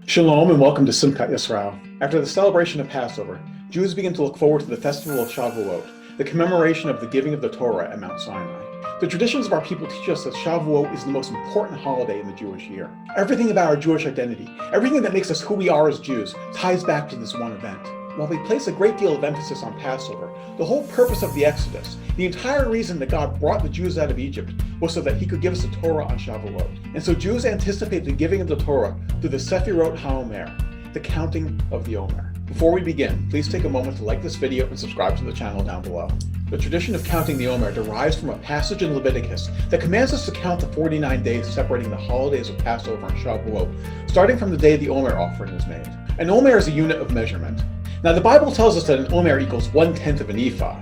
Shalom and welcome to Simchat Yisrael. After the celebration of Passover, Jews begin to look forward to the festival of Shavuot, the commemoration of the giving of the Torah at Mount Sinai. The traditions of our people teach us that Shavuot is the most important holiday in the Jewish year. Everything about our Jewish identity, everything that makes us who we are as Jews, ties back to this one event. While we place a great deal of emphasis on Passover, the whole purpose of the Exodus, the entire reason that God brought the Jews out of Egypt, was so that he could give us the Torah on Shavuot. And so Jews anticipate the giving of the Torah through the Sefirot HaOmer, the counting of the Omer. Before we begin, please take a moment to like this video and subscribe to the channel down below. The tradition of counting the Omer derives from a passage in Leviticus that commands us to count the 49 days separating the holidays of Passover and Shavuot, starting from the day the Omer offering was made. An Omer is a unit of measurement. Now, the Bible tells us that an Omer equals 1/10 of an ephah.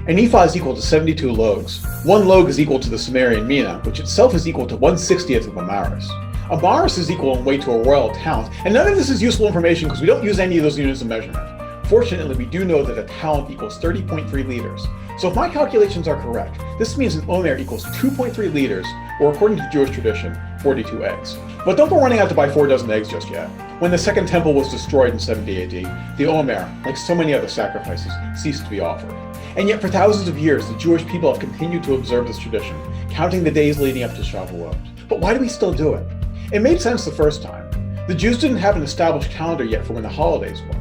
An ephah is equal to 72 logs. One log is equal to the Sumerian mina, which itself is equal to 1/60th of a maris. A maris is equal in weight to a royal talent, and none of this is useful information because we don't use any of those units of measurement. Fortunately, we do know that a talent equals 30.3 liters. So if my calculations are correct, this means an Omer equals 2.3 liters, or according to Jewish tradition, 42 eggs. But don't go running out to buy 4 dozen eggs just yet. When the Second Temple was destroyed in 70 AD, the Omer, like so many other sacrifices, ceased to be offered. And yet for thousands of years, the Jewish people have continued to observe this tradition, counting the days leading up to Shavuot. But why do we still do it? It made sense the first time. The Jews didn't have an established calendar yet for when the holidays were.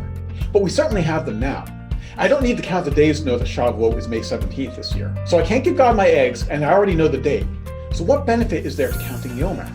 But we certainly have them now. I don't need to count the days to know that Shavuot is May 17th this year. So I can't give God my eggs, and I already know the date. So what benefit is there to counting the Omer?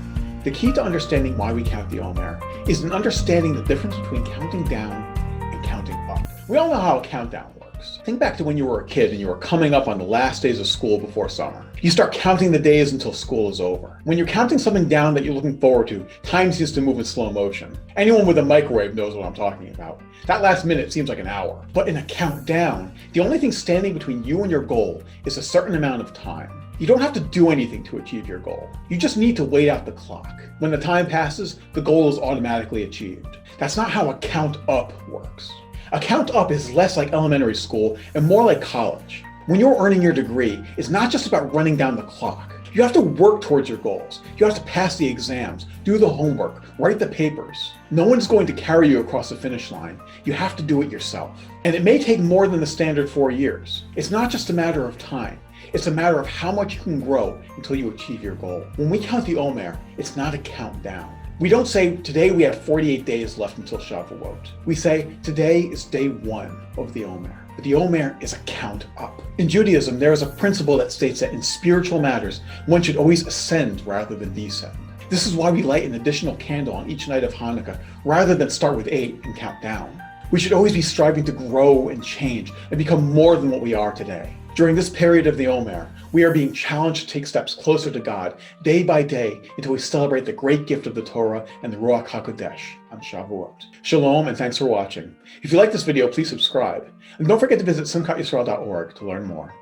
The key to understanding why we count the Omer is in understanding the difference between counting down and counting up. We all know how a countdown works. Think back to when you were a kid and you were coming up on the last days of school before summer. You start counting the days until school is over. When you're counting something down that you're looking forward to, time seems to move in slow motion. Anyone with a microwave knows what I'm talking about. That last minute seems like an hour. But in a countdown, the only thing standing between you and your goal is a certain amount of time. You don't have to do anything to achieve your goal. You just need to wait out the clock. When the time passes, the goal is automatically achieved. That's not how a count up works. A count up is less like elementary school and more like college. When you're earning your degree, it's not just about running down the clock. You have to work towards your goals. You have to pass the exams, do the homework, write the papers. No one's going to carry you across the finish line. You have to do it yourself. And it may take more than the standard 4 years. It's not just a matter of time. It's a matter of how much you can grow until you achieve your goal. When we count the Omer, it's not a countdown. We don't say, today we have 48 days left until Shavuot. We say, today is day 1 of the Omer. But the Omer is a count up. In Judaism, there is a principle that states that in spiritual matters, one should always ascend rather than descend. This is why we light an additional candle on each night of Hanukkah, rather than start with 8 and count down. We should always be striving to grow and change and become more than what we are today. During this period of the Omer, we are being challenged to take steps closer to God, day by day, until we celebrate the great gift of the Torah and the Ruach HaKodesh on Shavuot. Shalom, and thanks for watching. If you like this video, please subscribe. And don't forget to visit simchatyisrael.org to learn more.